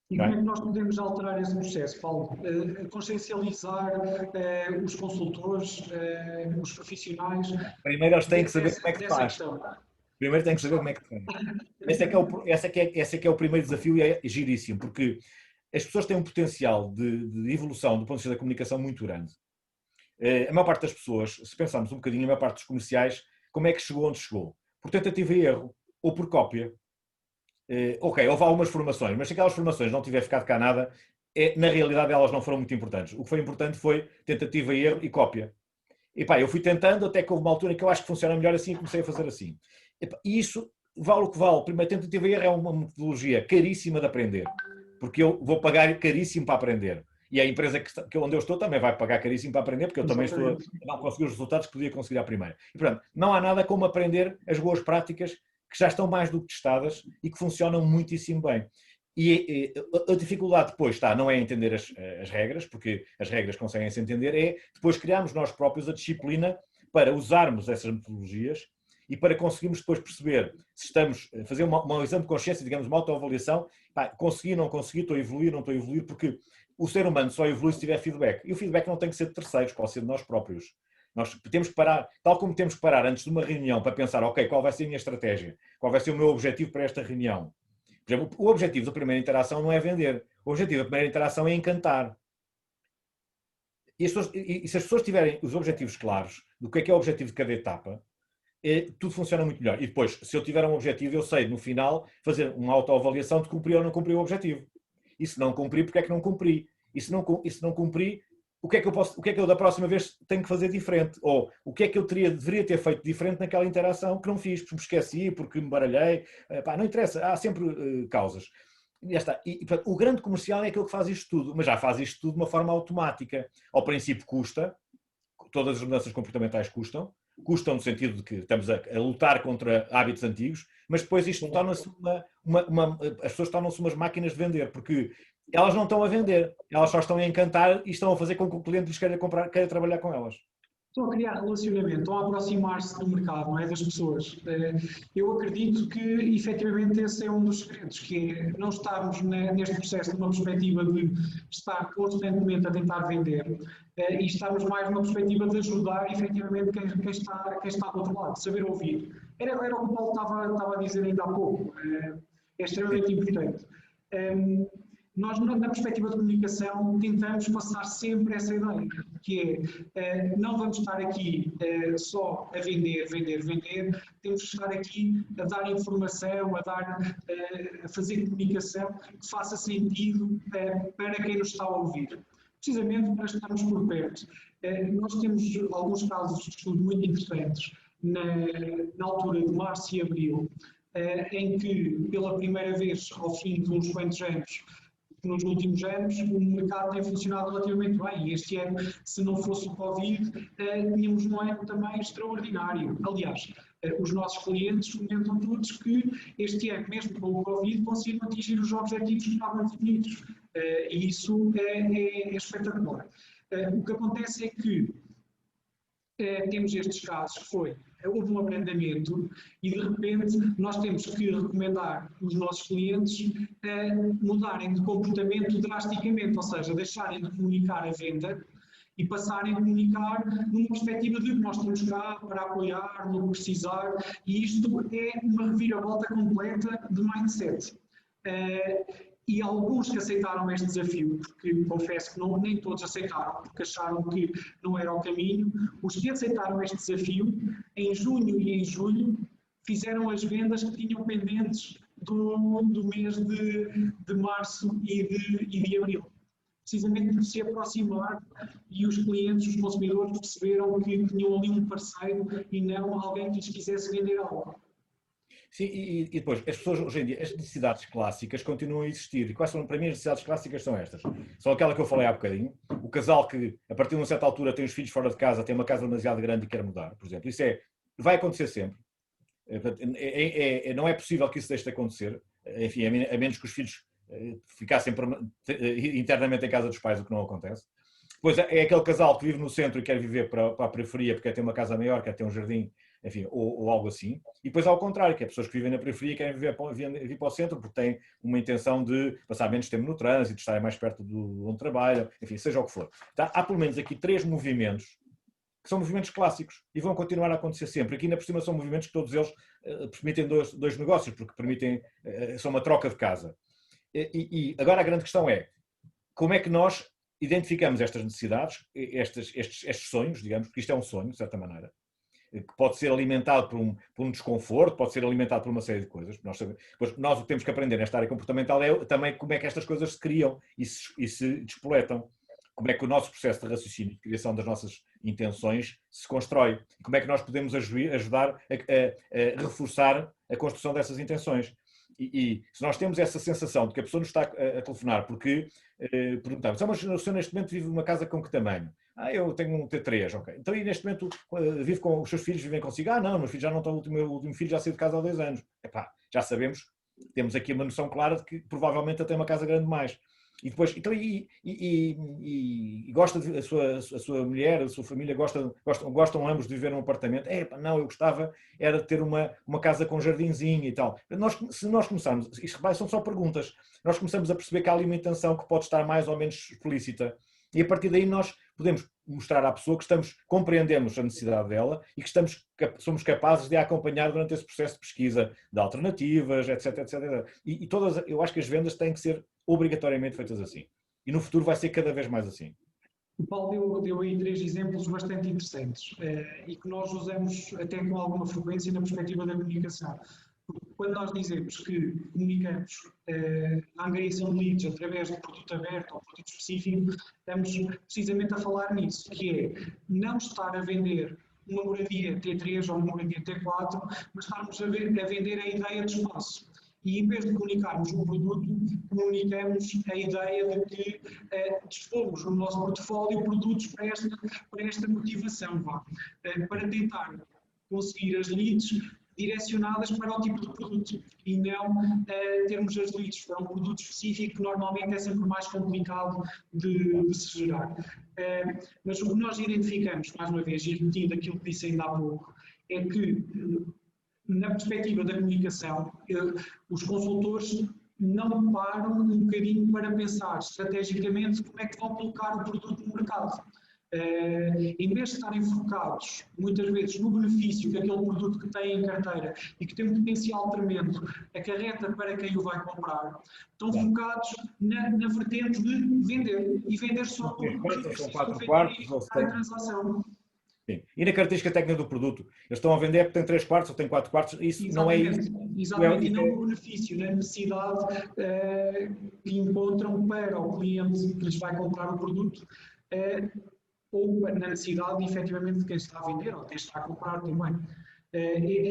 E como é que nós podemos alterar esse processo, Paulo? Consciencializar os consultores, os profissionais? Primeiro eles têm que saber como é que se faz. Primeiro têm que saber como é que se faz. Esse é que é o primeiro desafio e é giríssimo, porque as pessoas têm um potencial de evolução do ponto de vista da comunicação muito grande. A maior parte das pessoas, se pensarmos um bocadinho, a maior parte dos comerciais, como é que chegou onde chegou? Por tentativa e erro, ou por cópia. Ok, houve algumas formações, mas se aquelas formações não tiver ficado cá nada, na realidade elas não foram muito importantes. O que foi importante foi tentativa e erro e cópia. E pá, eu fui tentando até que houve uma altura em que eu acho que funciona melhor assim e comecei a fazer assim. E isso vale o que vale. Primeiro, tentativa e erro é uma metodologia caríssima de aprender, porque eu vou pagar caríssimo para aprender. E a empresa onde eu estou também vai pagar caríssimo para aprender, porque eu também estou a não conseguir os resultados que podia conseguir à primeira. E, portanto, não há nada como aprender as boas práticas que já estão mais do que testadas e que funcionam muitíssimo bem. E a dificuldade depois está, não é entender as regras, porque as regras conseguem-se entender, é depois criarmos nós próprios a disciplina para usarmos essas metodologias e para conseguirmos depois perceber se estamos a fazer um exame de consciência, digamos, uma autoavaliação, consegui, não consegui, estou a evoluir, não estou a evoluir, porque o ser humano só evolui se tiver feedback. E o feedback não tem que ser de terceiros, pode ser de nós próprios. Nós temos que parar, tal como temos que parar antes de uma reunião para pensar, ok, qual vai ser a minha estratégia? Qual vai ser o meu objetivo para esta reunião? Por exemplo, o objetivo da primeira interação não é vender. O objetivo da primeira interação é encantar. E se as pessoas tiverem os objetivos claros do que é o objetivo de cada etapa, tudo funciona muito melhor. E depois, se eu tiver um objetivo, eu sei, no final, fazer uma autoavaliação de cumprir ou não cumprir o objetivo. E se não cumprir, porque é que não cumpri? E se não cumprir, o que é que eu da próxima vez tenho que fazer diferente? Ou o que é que eu deveria ter feito diferente naquela interação que não fiz, porque me esqueci, porque me baralhei. Não interessa, há sempre causas. E já está. Portanto, o grande comercial é aquele que faz isto tudo, mas já faz isto tudo de uma forma automática. Ao princípio custa, todas as mudanças comportamentais custam no sentido de que estamos a lutar contra hábitos antigos, mas depois isto torna-se as pessoas tornam-se umas máquinas de vender, porque elas não estão a vender, elas só estão a encantar e estão a fazer com que o cliente lhes queira trabalhar com elas. Estão a criar relacionamento, estão a aproximar-se do mercado, não é? Das pessoas. Eu acredito que, efetivamente, esse é um dos segredos, que é não estarmos neste processo numa perspectiva de estar constantemente a tentar vender e estarmos mais numa perspectiva de ajudar, efetivamente, quem está do outro lado, saber ouvir. Era o que o Paulo estava a dizer ainda há pouco. É extremamente importante. Nós, na perspectiva de comunicação, tentamos passar sempre essa ideia, que é, não vamos estar aqui só a vender, temos que estar aqui a dar informação, a fazer comunicação que faça sentido para quem nos está a ouvir, precisamente para estarmos por perto. Nós temos alguns casos de estudo muito interessantes na altura de março e abril, em que, pela primeira vez, ao fim de uns quantos anos, nos últimos anos, o mercado tem funcionado relativamente bem. E este ano, se não fosse o Covid, tínhamos um ano também extraordinário. Aliás, os nossos clientes comentam todos que este ano, mesmo com o Covid, conseguiram atingir os objetivos que estavam definidos. E isso é espetacular. O que acontece é que temos estes casos que houve um abrandamento e de repente nós temos que recomendar os nossos clientes mudarem de comportamento drasticamente, ou seja, deixarem de comunicar a venda e passarem a comunicar numa perspectiva de que nós estamos cá para apoiar, no que precisar, e isto é uma reviravolta completa de mindset. E alguns que aceitaram este desafio, porque confesso que nem todos aceitaram, porque acharam que não era o caminho, os que aceitaram este desafio, em junho e em julho, fizeram as vendas que tinham pendentes do mês de março e de abril. Precisamente por se aproximar e os clientes, os consumidores, perceberam que tinham ali um parceiro e não alguém que lhes quisesse vender algo. Sim, e depois, as pessoas hoje em dia, as necessidades clássicas continuam a existir. E quais são, para mim, as necessidades clássicas são estas. São aquela que eu falei há bocadinho. O casal que, a partir de uma certa altura, tem os filhos fora de casa, tem uma casa demasiado grande e quer mudar, por exemplo. Isso vai acontecer sempre. Não é possível que isso deixe de acontecer. Enfim, a menos que os filhos ficassem internamente em casa dos pais, o que não acontece. Depois é aquele casal que vive no centro e quer viver para a periferia porque quer ter uma casa maior, quer ter um jardim, enfim, ou algo assim. E depois ao contrário, que é pessoas que vivem na periferia e querem vir para o centro porque têm uma intenção de passar menos tempo no trânsito, de estarem mais perto de onde trabalham, enfim, seja o que for. Tá? Há pelo menos aqui 3 movimentos que são movimentos clássicos e vão continuar a acontecer sempre. Aqui ainda por cima são movimentos que todos eles permitem dois negócios, porque são uma troca de casa. E agora a grande questão é, como é que nós identificamos estas necessidades, estes sonhos, digamos, porque isto é um sonho, de certa maneira, que pode ser alimentado por um desconforto, pode ser alimentado por uma série de coisas. Nós o que temos que aprender nesta área comportamental é também como é que estas coisas se criam e se despoletam. Como é que o nosso processo de raciocínio, de criação das nossas intenções se constrói. Como é que nós podemos ajudar a reforçar a construção dessas intenções. E se nós temos essa sensação de que a pessoa nos está a telefonar porque perguntamos, mas o senhor neste momento vive numa casa com que tamanho? Eu tenho um T3, ok. Então e neste momento vive com os seus filhos, vivem consigo? Não, meus filhos já não estão, o meu último filho já saiu de casa há 2 anos. Já sabemos, temos aqui uma noção clara de que provavelmente até uma casa grande demais. E depois, então, gosta de, a sua mulher, a sua família gostam ambos de viver num apartamento? Não, eu gostava era de ter uma casa com jardinzinho e tal. Se nós começarmos, isto são só perguntas, nós começamos a perceber que há ali uma intenção que pode estar mais ou menos explícita. E a partir daí nós podemos mostrar à pessoa que compreendemos a necessidade dela e que somos capazes de a acompanhar durante esse processo de pesquisa de alternativas, etc, etc. E eu acho que as vendas têm que ser obrigatoriamente feitas assim. E no futuro vai ser cada vez mais assim. O Paulo deu aí 3 exemplos bastante interessantes e que nós usamos até com alguma frequência na perspectiva da comunicação. Quando nós dizemos que comunicamos a angariação de leads através de produto aberto ou produto específico, estamos precisamente a falar nisso, que é não estar a vender uma moradia T3 ou uma moradia T4, mas estarmos a vender a ideia de espaço. E em vez de comunicarmos um produto, comunicamos a ideia de que dispomos no nosso portfólio produtos para esta motivação, para tentar conseguir as leads direcionadas para o tipo de produto e não termos as leads para um produto específico que normalmente é sempre mais complicado de se gerar. Mas o que nós identificamos, mais uma vez, e repetindo aquilo que disse ainda há pouco, é que na perspectiva da comunicação, os consultores não param um bocadinho para pensar estrategicamente como é que vão colocar o produto no mercado. Em vez de estarem focados, muitas vezes, no benefício que aquele produto que tem em carteira e que tem um potencial tremendo acarreta para quem o vai comprar, estão focados na vertente de vender e vender só por são 4 quartos, ou se tem... transação. Sim. E na característica técnica do produto, eles estão a vender porque tem 3 quartos ou tem 4 quartos, isso não é isso. Exatamente, e não o benefício, na necessidade que encontram para o cliente que lhes vai comprar o produto, ou na necessidade, efetivamente, de quem está a vender ou quem está a comprar também.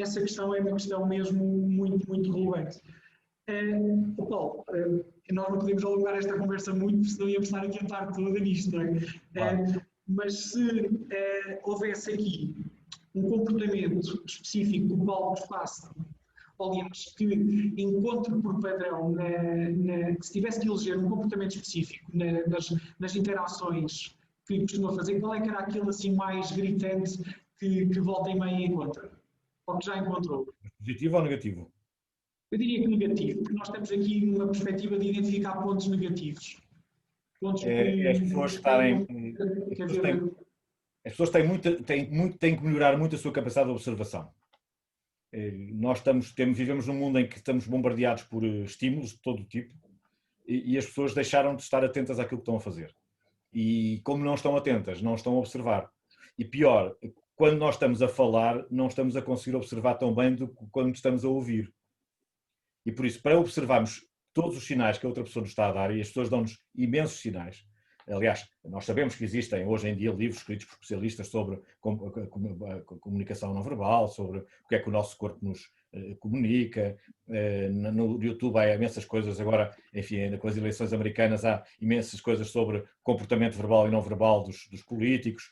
Essa questão é uma questão mesmo muito, muito relevante. Paulo, nós não podemos alongar esta conversa muito, porque senão íamos estar aqui a tarde toda nisto, não é? Mas se houvesse aqui um comportamento específico do Paulo que faça, aliás, que encontre por padrão, que se tivesse que eleger um comportamento específico nas interações que costuma fazer, qual é que era aquele assim mais gritante que volta e meia encontra? Ou que já encontrou? Positivo ou negativo? Eu diria que negativo, porque nós temos aqui uma perspectiva de identificar pontos negativos. Pontos que as pessoas estarem... As pessoas têm que melhorar muito a sua capacidade de observação. Nós vivemos num mundo em que estamos bombardeados por estímulos de todo o tipo e as pessoas deixaram de estar atentas àquilo que estão a fazer. E como não estão atentas, não estão a observar. E pior, quando nós estamos a falar, não estamos a conseguir observar tão bem do que quando estamos a ouvir. E por isso, para observarmos todos os sinais que a outra pessoa nos está a dar, e as pessoas dão-nos imensos sinais. Aliás, nós sabemos que existem hoje em dia livros escritos por especialistas sobre a comunicação não verbal, sobre o que é que o nosso corpo nos comunica. No YouTube há imensas coisas, agora, enfim, com as eleições americanas há imensas coisas sobre comportamento verbal e não verbal dos políticos.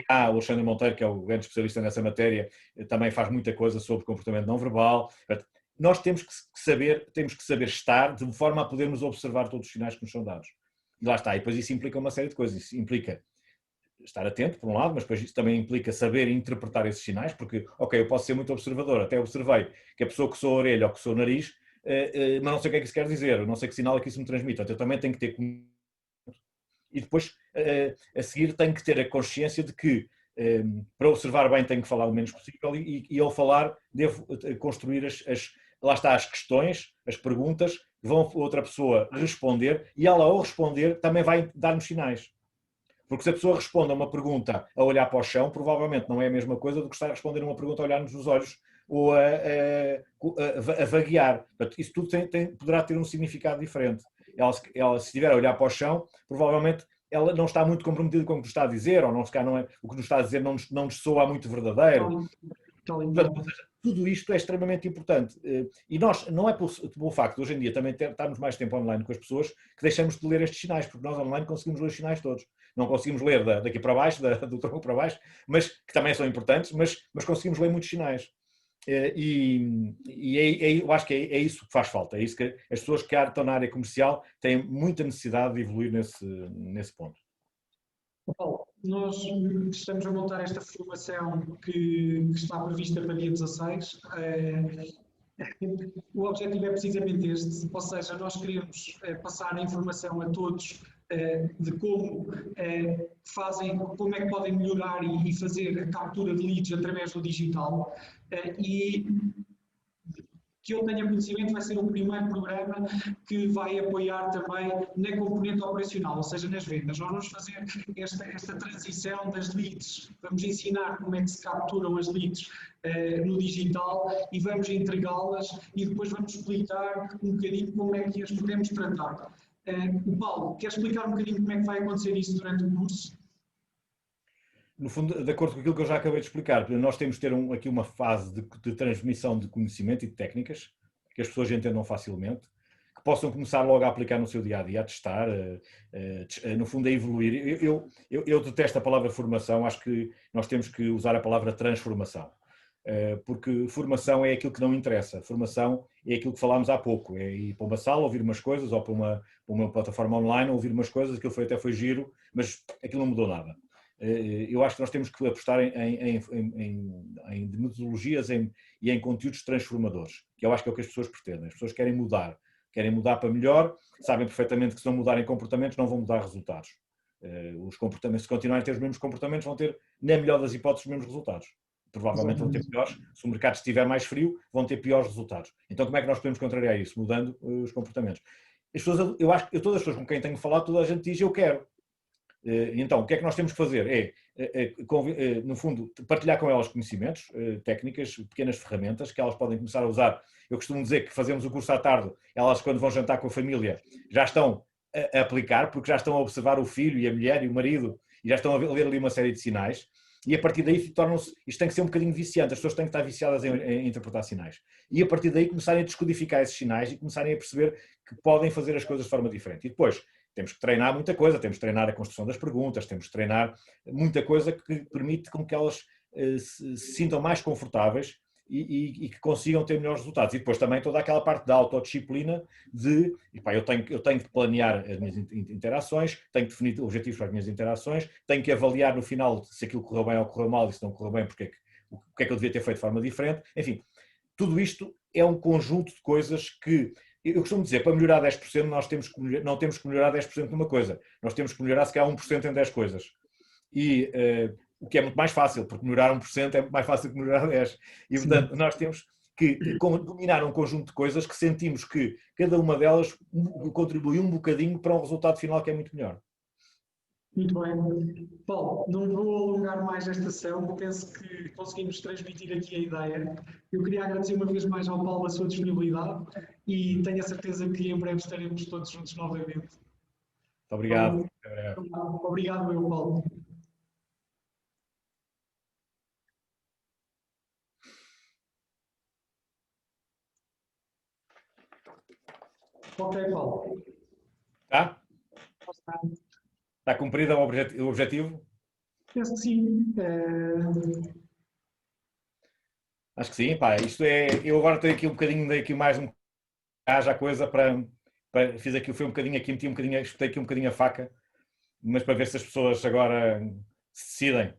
Cá, o Alexandre Monteiro, que é o grande especialista nessa matéria, também faz muita coisa sobre comportamento não verbal. Nós temos que saber estar de forma a podermos observar todos os sinais que nos são dados. E lá está, e depois isso implica uma série de coisas. Isso implica estar atento, por um lado, mas depois isso também implica saber interpretar esses sinais, porque, ok, eu posso ser muito observador, até observei que a pessoa que coçou a orelha ou que coçou o nariz, mas não sei o que é que isso quer dizer, não sei que sinal é que isso me transmite. Portanto, eu também tenho que ter... E depois, a seguir, tenho que ter a consciência de que, para observar bem, tenho que falar o menos possível e ao falar, devo construir lá está, as questões, as perguntas, vão outra pessoa responder e ela, ao responder, também vai dar-nos sinais. Porque se a pessoa responde a uma pergunta a olhar para o chão, provavelmente não é a mesma coisa do que estar a responder a uma pergunta a olhar-nos nos olhos ou a vaguear. Portanto, isso tudo poderá ter um significado diferente. Ela, se estiver a olhar para o chão, provavelmente ela não está muito comprometida com o que nos está a dizer, ou não o que nos está a dizer não nos soa muito verdadeiro. Portanto, tudo isto é extremamente importante. E nós, não é pelo facto de hoje em dia também estarmos mais tempo online com as pessoas que deixamos de ler estes sinais, porque nós online conseguimos ler os sinais todos. Não conseguimos ler daqui para baixo, do tronco para baixo, mas que também são importantes, mas conseguimos ler muitos sinais. Eu acho que é isso que faz falta. É isso que as pessoas que estão na área comercial têm muita necessidade de evoluir nesse ponto. Paulo, nós estamos a montar esta formação que está prevista para dia 16. O objetivo é precisamente este, ou seja, nós queremos passar a informação a todos de como como é que podem melhorar e fazer a captura de leads através do digital. E que eu tenha conhecimento, vai ser o primeiro programa que vai apoiar também na componente operacional, ou seja, nas vendas. Nós vamos fazer esta transição das leads, vamos ensinar como é que se capturam as leads no digital e vamos entregá-las e depois vamos explicar um bocadinho como é que as podemos tratar. O Paulo, quer explicar um bocadinho como é que vai acontecer isso durante o curso? No fundo, de acordo com aquilo que eu já acabei de explicar, nós temos de ter aqui uma fase de transmissão de conhecimento e de técnicas que as pessoas entendam facilmente, que possam começar logo a aplicar no seu dia-a-dia, a testar, no fundo a evoluir. Eu detesto a palavra formação, acho que nós temos que usar a palavra transformação. porque formação é aquilo que não interessa, formação é aquilo que falámos há pouco, é ir para uma sala, ouvir umas coisas, ou para uma plataforma online, ouvir umas coisas, aquilo até foi giro, mas aquilo não mudou nada. Eu acho que nós temos que apostar em metodologias e em conteúdos transformadores, que eu acho que é o que as pessoas pretendem. As pessoas querem mudar para melhor, sabem perfeitamente que se não mudarem comportamentos não vão mudar resultados. Os comportamentos, se continuarem a ter os mesmos comportamentos, vão ter, na melhor das hipóteses, os mesmos resultados. Provavelmente vão ter piores, se o mercado estiver mais frio, vão ter piores resultados. Então como é que nós podemos contrariar isso? Mudando os comportamentos. As pessoas, eu acho que todas as pessoas com quem tenho falado, toda a gente diz eu quero. Então, o que é que nós temos que fazer? No fundo, partilhar com elas conhecimentos, técnicas, pequenas ferramentas que elas podem começar a usar. Eu costumo dizer que fazemos o curso à tarde, elas quando vão jantar com a família já estão a aplicar, porque já estão a observar o filho e a mulher e o marido e já estão a ler ali uma série de sinais e a partir daí tornam-se, isto tem que ser um bocadinho viciante, as pessoas têm que estar viciadas em interpretar sinais. E a partir daí começarem a descodificar esses sinais e começarem a perceber que podem fazer as coisas de forma diferente. E depois, temos que treinar muita coisa, temos que treinar a construção das perguntas, temos que treinar muita coisa que permite com que elas se sintam mais confortáveis e que consigam ter melhores resultados. E depois também toda aquela parte da autodisciplina de, eu tenho que planear as minhas interações, tenho que definir objetivos para as minhas interações, tenho que avaliar no final se aquilo correu bem ou correu mal e se não correu bem, o que é que eu devia ter feito de forma diferente. Enfim, tudo isto é um conjunto de coisas que eu costumo dizer, para melhorar 10%, não temos que melhorar 10% numa coisa. Nós temos que melhorar, se calhar, 1% em 10 coisas. E o que é muito mais fácil, porque melhorar 1% é muito mais fácil que melhorar 10%. E, portanto, nós temos que dominar um conjunto de coisas que sentimos que cada uma delas contribui um bocadinho para um resultado final que é muito melhor. Muito bem. Paulo, não vou alongar mais esta sessão, penso que conseguimos transmitir aqui a ideia. Eu queria agradecer uma vez mais ao Paulo a sua disponibilidade e tenho a certeza que em breve estaremos todos juntos novamente. Muito obrigado. Obrigado, meu Paulo. Ok, Paulo. Tá? Está cumprido o objetivo? Penso que sim. Acho que sim, pá. Isto é. Eu agora tenho aqui um bocadinho, dei aqui mais a coisa fiz aqui, foi um bocadinho aqui, meti um bocadinho, espetei aqui um bocadinho a faca, mas para ver se as pessoas agora se decidem.